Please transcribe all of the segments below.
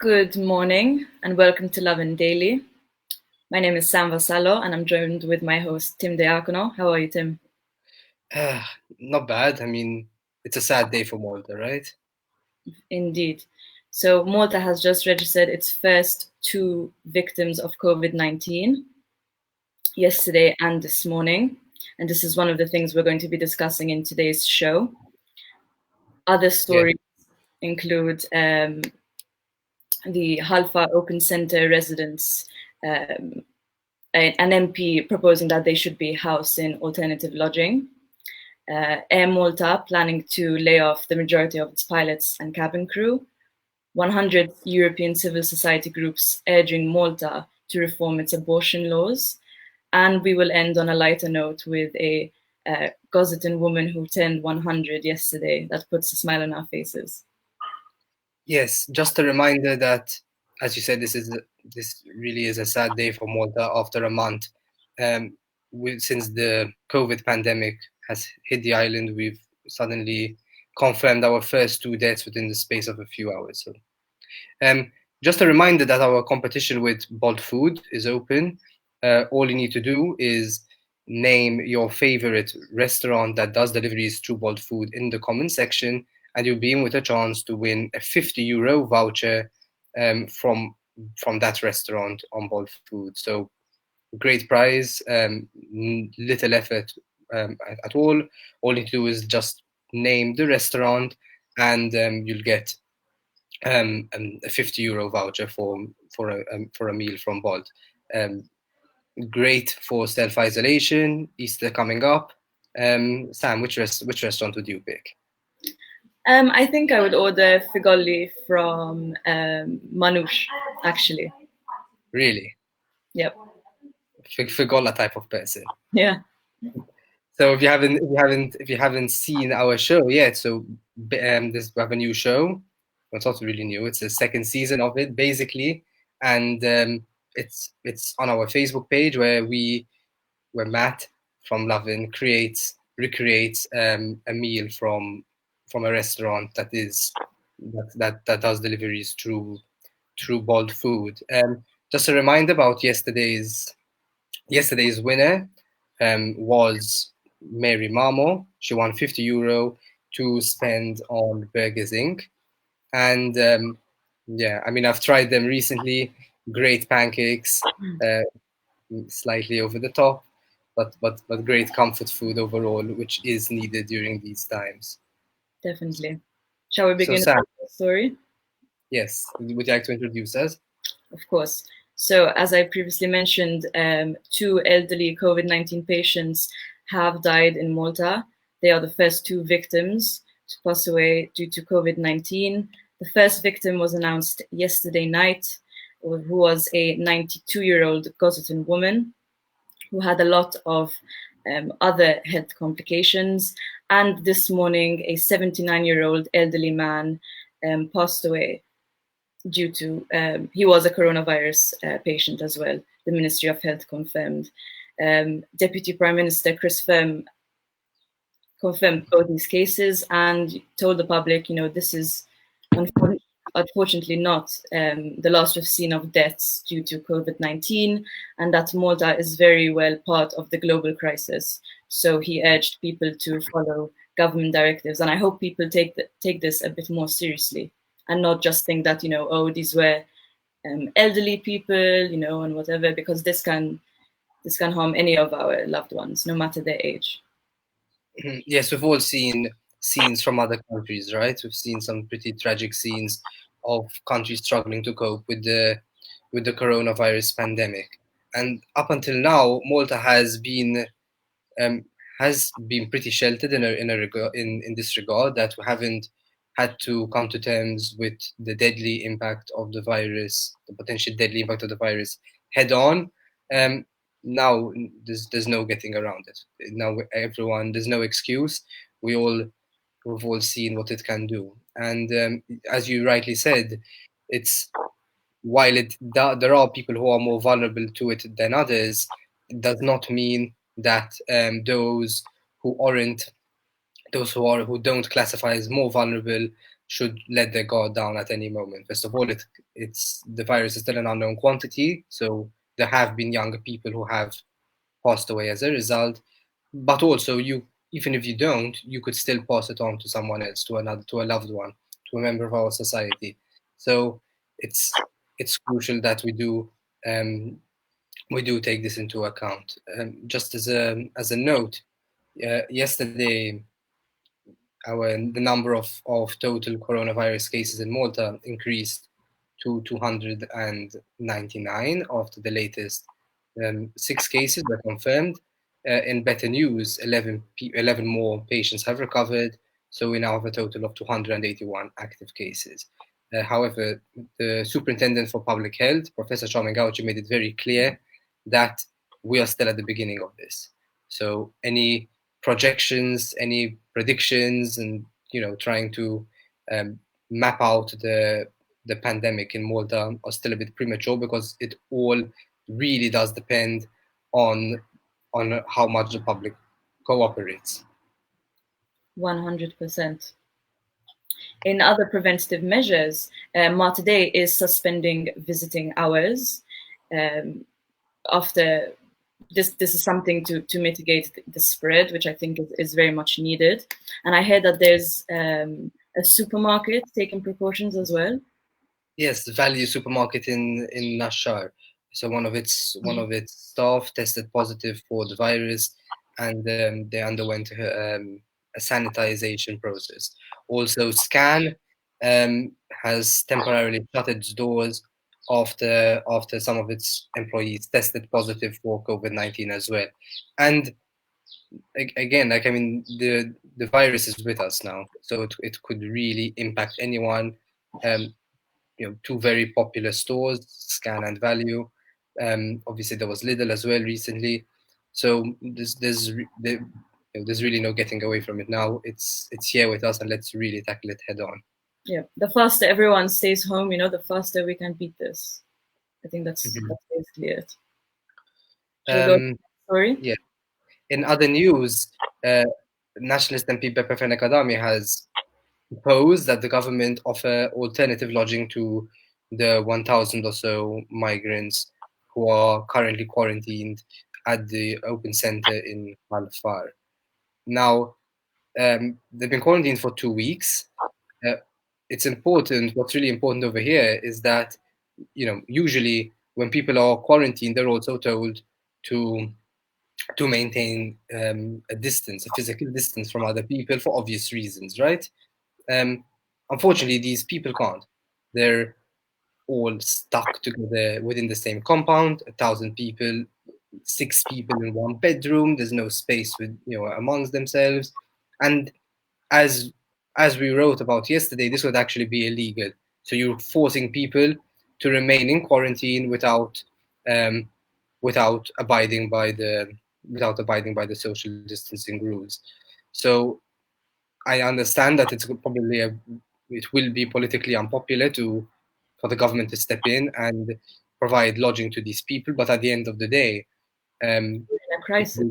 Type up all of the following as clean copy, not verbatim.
Good morning and welcome to Lovin Daily. My name is Sam Vasallo and I'm joined with my host Tim Diacono. How are you, Tim? Not bad. I mean, it's a sad day for Malta, right? Indeed. So, Malta has just registered its first two victims of COVID-19 yesterday and this morning. And this is one of the things we're going to be discussing in today's show. Other Yeah. stories include the Halfa Open Centre residents, um, an MP proposing that they should be housed in alternative lodging. Air Malta planning to lay off the majority of its pilots and cabin crew. 100 European civil society groups urging Malta to reform its abortion laws. And we will end on a lighter note with a Gozitan woman who turned 100 yesterday. That puts a smile on our faces. Yes, just a reminder that, as you said, this really is a sad day for Malta after a month. Since the COVID pandemic has hit the island, we've suddenly confirmed our first two deaths within the space of a few hours. So, um, just a reminder that our competition with Bolt Food is open. All you need to do is name your favorite restaurant that does deliveries through Bolt Food in the comment section, and you'll be in with a chance to win a €50 voucher from that restaurant on Bolt Food. So great prize, little effort at all. All you need to do is just name the restaurant, and you'll get a €50 voucher for a meal from Bolt. Um, Great for self isolation. Easter coming up. Sam, which restaurant would you pick? I think I would order figolli from Manouche, actually. Really, Yep. Figola type of person. Yeah. So if you haven't seen our show yet, so we have a new show. It's not really new. It's the second season of it, basically, and it's on our Facebook page where Matt from Lovin recreates a meal from a restaurant that does deliveries through Bold Food. Just a reminder about yesterday's winner was Mary Mamo. She won €50 to spend on Burgers Inc. And yeah, I mean, I've tried them recently. Great pancakes, uh, slightly over the top, but great comfort food overall, which is needed during these times. Definitely. Shall we So begin Sam, with the story? yes, would you like to introduce us? Of course. So, as I previously mentioned, two elderly COVID-19 patients have died in Malta. They are the first two victims to pass away due to COVID-19. The first victim was announced yesterday night, who was a 92-year-old Gozitan woman who had a lot of other health complications. And this morning, a 79-year-old elderly man passed away due to, he was a coronavirus patient as well, the Ministry of Health confirmed. Deputy Prime Minister Chris Firm confirmed both these cases and told the public, this is unfortunately not the last we've seen of deaths due to COVID-19, and that Malta is very well part of the global crisis. So he urged people to follow government directives, and I hope people take this a bit more seriously and not just think that, oh, these were elderly people, and whatever, because this can harm any of our loved ones, no matter their age. Yes, we've all seen scenes from other countries, right? We've seen some pretty tragic scenes of countries struggling to cope with the coronavirus pandemic. And up until now, Malta um, has been pretty sheltered in this regard, that we haven't had to come to terms with the deadly impact of the virus, the potential deadly impact of the virus head on. Um, Now there's no getting around it. Now there's no excuse. We all we've all seen what it can do, and as you rightly said, it's while there are people who are more vulnerable to it than others, it does not mean that those who aren't, who don't classify as more vulnerable, should let their guard down at any moment. First of all, it's the virus is still an unknown quantity, so there have been younger people who have passed away as a result. But also, even if you don't, you could still pass it on to someone else, to a loved one, to a member of our society. So it's it's crucial that we do take this into account. Just as a note, yesterday the number of total coronavirus cases in Malta increased to 299 after the latest 6 cases were confirmed. In better news, 11 more patients have recovered, so we now have a total of 281 active cases. However, the Superintendent for Public Health, Professor Charming Gauci, made it very clear that we are still at the beginning of this. So any projections, any predictions, and trying to um, map out the pandemic in Malta are still a bit premature, because it all really does depend on how much the public cooperates. 100%. In other preventative measures, Malta Day is suspending visiting hours after this is something to mitigate the spread, which I think is very much needed. And I heard that there's a supermarket taking precautions as well. Yes, the Value supermarket in Nashar. So one of its staff tested positive for the virus, and they underwent a sanitization process. Also, Scan has temporarily shut its doors after some of its employees tested positive for COVID-19 as well. And again, the virus is with us now, so it could really impact anyone. Um, Two very popular stores, Scan and Value. Obviously, there was Lidl as well recently. So there's really no getting away from it now. It's here with us, and let's really tackle it head on. Yeah, the faster everyone stays home, the faster we can beat this. I think that's basically it. Should we go to the next story? Yeah. In other news, nationalist MP Beppe Fenekadami has proposed that the government offer alternative lodging to the 1,000 or so migrants who are currently quarantined at the open center in Al-Far. Now, they've been quarantined for 2 weeks. Uh, it's important. What's really important over here is that, usually when people are quarantined, they're also told to maintain a distance, a physical distance from other people for obvious reasons, right? Um, Unfortunately, these people can't. They're all stuck together within the same compound. 1,000 people, 6 people in one bedroom. There's no space amongst themselves, and as we wrote about yesterday, this would actually be illegal. So you're forcing people to remain in quarantine um, without abiding by the social distancing rules. So I understand that it will be politically unpopular for the government to step in and provide lodging to these people, but at the end of the day, In a crisis.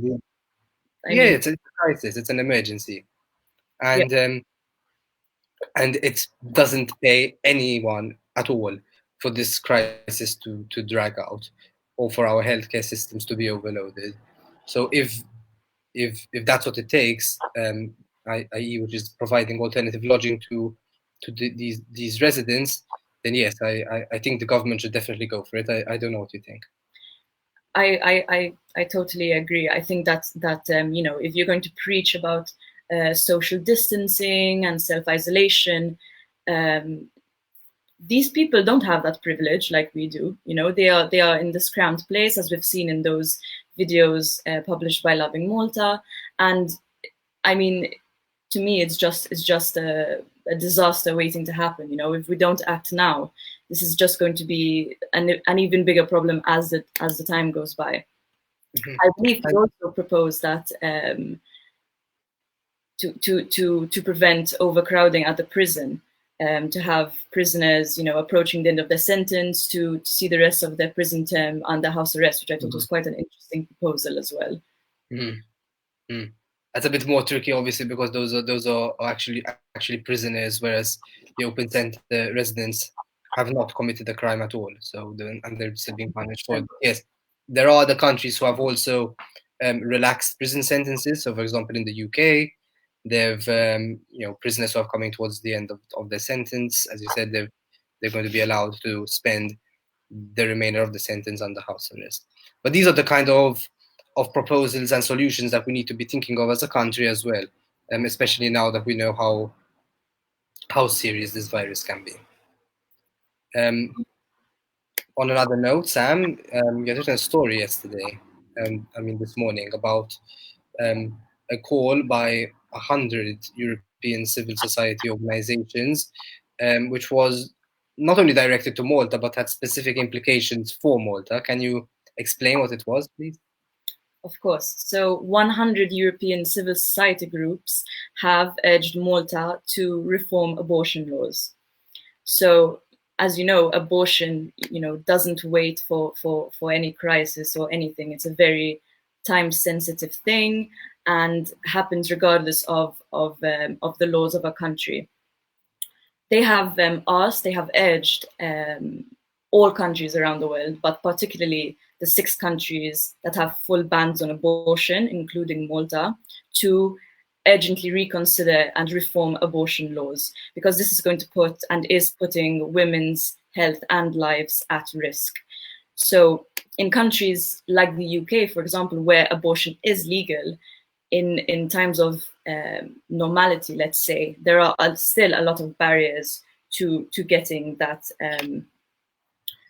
I yeah, mean, it's a crisis, it's an emergency, yeah, and it doesn't pay anyone at all for this crisis to drag out, or for our healthcare systems to be overloaded. So if that's what it takes, i.e., which is providing alternative lodging to these residents, then yes, I think the government should definitely go for it. I don't know what you think. I totally agree. I think that if you're going to preach about social distancing and self-isolation, these people don't have that privilege like we do. They are in this cramped place, as we've seen in those videos published by Lovin Malta. And I mean, to me, it's just a disaster waiting to happen. If we don't act now, this is just going to be an even bigger problem as the time goes by. I believe he also proposed that to prevent overcrowding at the prison, to have prisoners, approaching the end of their sentence to see the rest of their prison term under house arrest, which I thought was quite an interesting proposal as well. Mm-hmm. That's a bit more tricky, obviously, because those are actually prisoners, whereas the open center residents have not committed a crime at all. So and they're still being punished for it. 100%. Yes, there are other countries who have also relaxed prison sentences. So, for example, in the UK, they've prisoners who are coming towards the end of their sentence, as you said, they're going to be allowed to spend the remainder of the sentence under house arrest. But these are the kind of proposals and solutions that we need to be thinking of as a country as well, especially now that we know how serious this virus can be. Um, on another note, Sam, you had written a story yesterday, this morning, about a call by 100 European civil society organizations, which was not only directed to Malta, but had specific implications for Malta. Can you explain what it was, please? Of course. So 100 European civil society groups have urged Malta to reform abortion laws. So, as you know, abortion, doesn't wait for any crisis or anything. It's a very time-sensitive thing and happens regardless of the laws of a country. They have urged all countries around the world, but particularly the 6 countries that have full bans on abortion, including Malta, to urgently reconsider and reform abortion laws, because this is going to put and is putting women's health and lives at risk. So in countries like the UK, for example, where abortion is legal, in times of normality, let's say, there are still a lot of barriers to getting that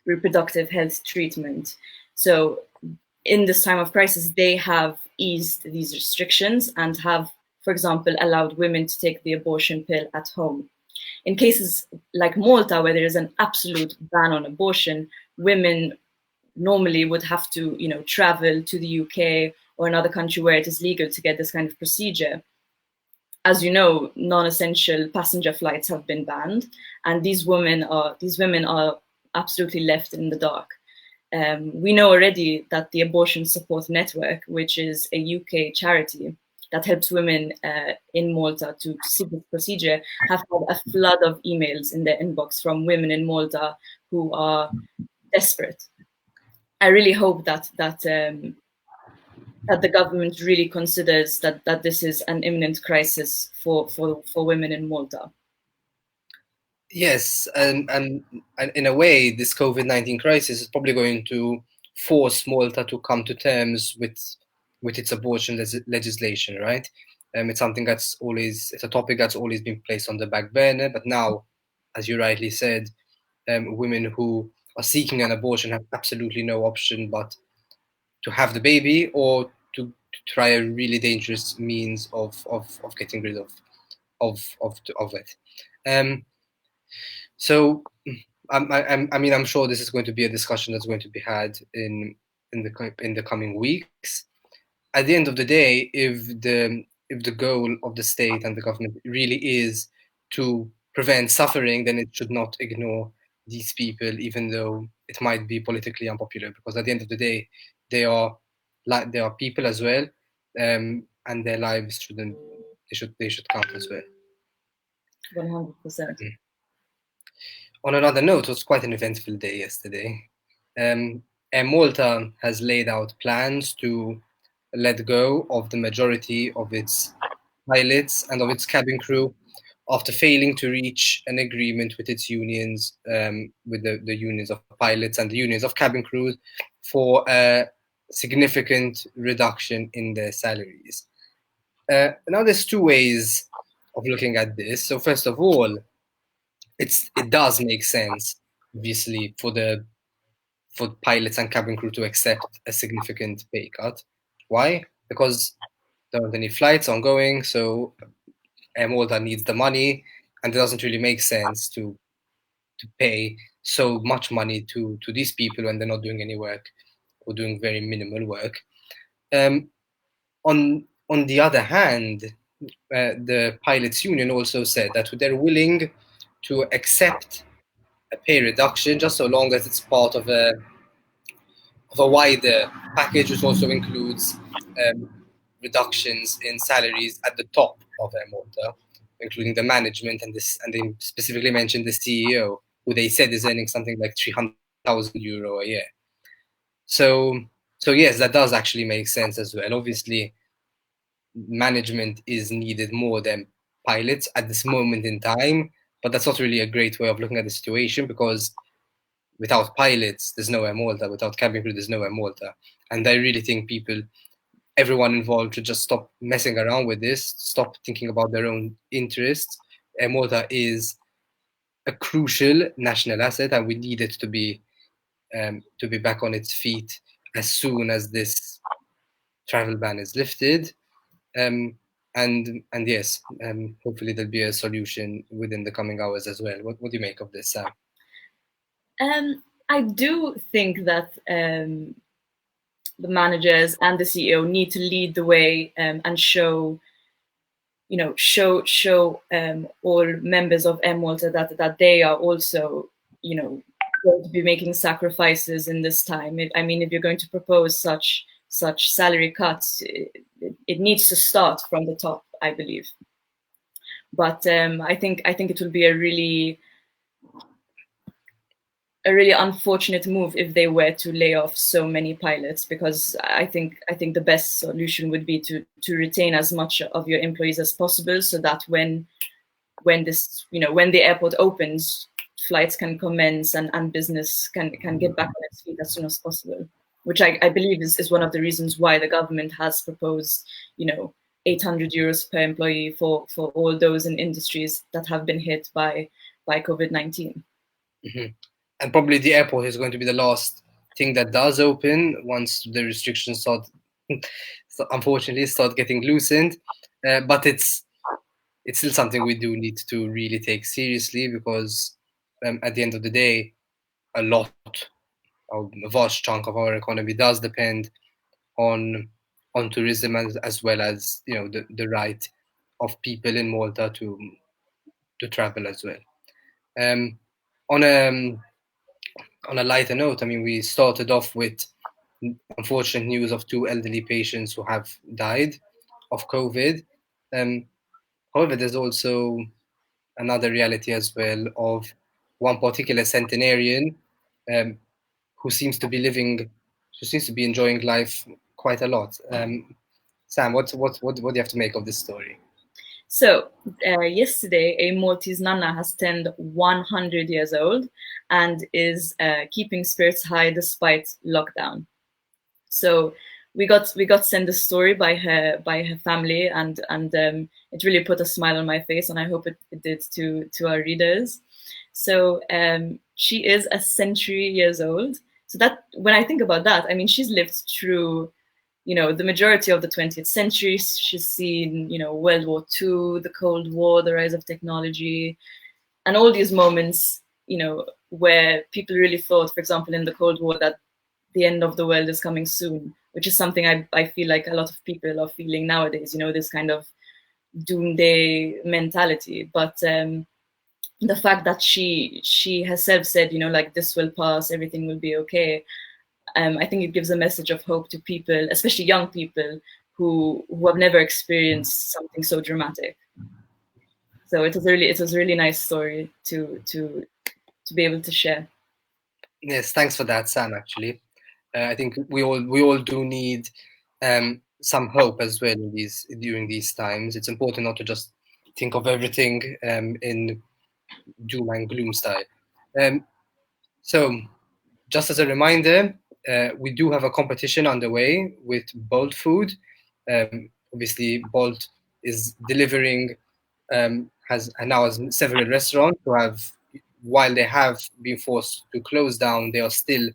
reproductive health treatment. So in this time of crisis, they have eased these restrictions and have, for example, allowed women to take the abortion pill at home. In cases like Malta, where there is an absolute ban on abortion, women normally would have to, travel to the UK or another country where it is legal to get this kind of procedure. As you know, non-essential passenger flights have been banned, and these women are absolutely left in the dark. We know already that the Abortion Support Network, which is a UK charity that helps women in Malta to seek this procedure, have had a flood of emails in their inbox from women in Malta who are desperate. I really hope that the government really considers that this is an imminent crisis for women in Malta. Yes, and in a way, this COVID-19 crisis is probably going to force Malta to come to terms with its abortion legislation, right? It's something it's a topic that's always been placed on the back burner, but now, as you rightly said, women who are seeking an abortion have absolutely no option but to have the baby or to try a really dangerous means of getting rid of it. So, I'm sure this is going to be a discussion that's going to be had in the coming weeks. At the end of the day, if the goal of the state and the government really is to prevent suffering, then it should not ignore these people, even though it might be politically unpopular. Because at the end of the day, they are people as well, and their lives should count as well. 100%. On another note, it was quite an eventful day yesterday. Air Malta has laid out plans to let go of the majority of its pilots and of its cabin crew after failing to reach an agreement with its unions, with the unions of pilots and the unions of cabin crews, for a significant reduction in their salaries. Now, there's 2 ways of looking at this. So, first of all, it does make sense, obviously, for pilots and cabin crew to accept a significant pay cut. Why? Because there aren't any flights ongoing, so Air Malta needs the money, and it doesn't really make sense to pay so much money to these people when they're not doing any work or doing very minimal work. On the other hand, the pilots union also said that they're willing to accept a pay reduction just so long as it's part of a wider package, which also includes reductions in salaries at the top of Air Malta, including the management and they specifically mentioned the CEO, who they said is earning something like 300,000 euro a year. So, so yes, that does actually make sense as well. Obviously, management is needed more than pilots at this moment in time, but that's not really a great way of looking at the situation because without pilots, there's no Air Malta. Without cabin crew, there's no Air Malta. And I really think everyone involved should just stop messing around with this, stop thinking about their own interests. Air Malta is a crucial national asset, and we need it to be back on its feet as soon as this travel ban is lifted. Um, and yes, hopefully there'll be a solution within the coming hours as well. What do you make of this, Sam? I do think that the managers and the CEO need to lead the way and show all members of M Malta that they are also going to be making sacrifices in this time. I mean, if you're going to propose such salary cuts, it needs to start from the top, I believe. But I think it will be a really unfortunate move if they were to lay off so many pilots, because I think the best solution would be to retain as much of your employees as possible, so that when the airport opens, flights can commence and business can get back on its feet as soon as possible, which I believe is one of the reasons why the government has proposed 800 euros per employee for all those in industries that have been hit by COVID-19. Mm-hmm. And probably the airport is going to be the last thing that does open once the restrictions unfortunately start getting loosened. But it's still something we do need to really take seriously because at the end of the day, a vast chunk of our economy does depend on tourism as well as the right of people in Malta to travel as well. On a lighter note, I mean, we started off with unfortunate news of two elderly patients who have died of COVID. However, there's also another reality as well of one particular centenarian um, who seems to be enjoying life quite a lot. Sam, what do you have to make of this story? So yesterday, a Maltese nana has turned 100 years old and is keeping spirits high despite lockdown. So we got sent the story by her family, and it really put a smile on my face, and I hope it did to our readers. So she is a century years old. So that, when I think about that, I mean, she's lived through the majority of the 20th century. She's seen World War II, the Cold War, the rise of technology, and all these moments where people really thought, for example, in the Cold War, that the end of the world is coming soon, which is something I feel like a lot of people are feeling nowadays, this kind of doomsday mentality. But the fact that she herself said, like, this will pass, everything will be okay, I think it gives a message of hope to people, especially young people who have never experienced something so dramatic. So it was a really nice story to be able to share. Yes, thanks for that, Sam. Actually, I think we all do need some hope as well during these times. It's important not to just think of everything in doom and gloom style. So, just as a reminder, we do have a competition underway with Bolt Food. Obviously, Bolt is delivering, has several restaurants who have, while they have been forced to close down, they are still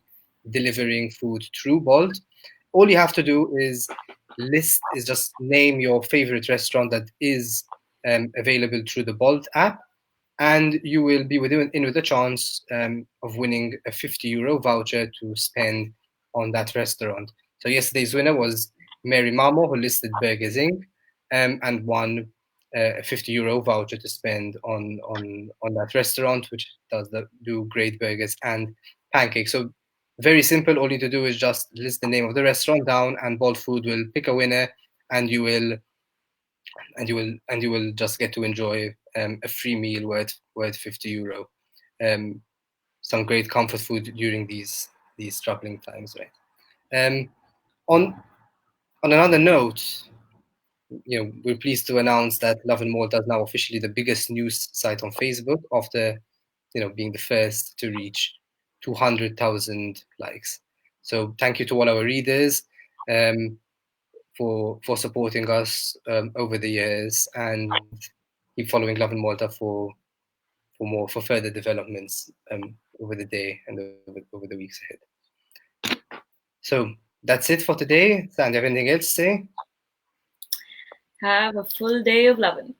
delivering food through Bolt. All you have to do is just name your favorite restaurant that is available through the Bolt app, and you will be in with a chance of winning a 50 euro voucher to spend on that restaurant. So yesterday's winner was Mary Mamo, who listed Burgers Inc. And won a 50 euro voucher to spend on that restaurant, which do great burgers and pancakes. So very simple. All you need to do is just list the name of the restaurant down, and Bolt Food will pick a winner and you will just get to enjoy a free meal worth €50. Some great comfort food during these troubling times, right? On another note, we're pleased to announce that Lovin Malta is now officially the biggest news site on Facebook after, being the first to reach 200,000 likes. So thank you to all our readers for supporting us over the years, and keep following Lovin Malta for further developments over the day and over the weeks ahead. So that's it for today. Sam, do you have anything else to say? Have a full day of lovin'.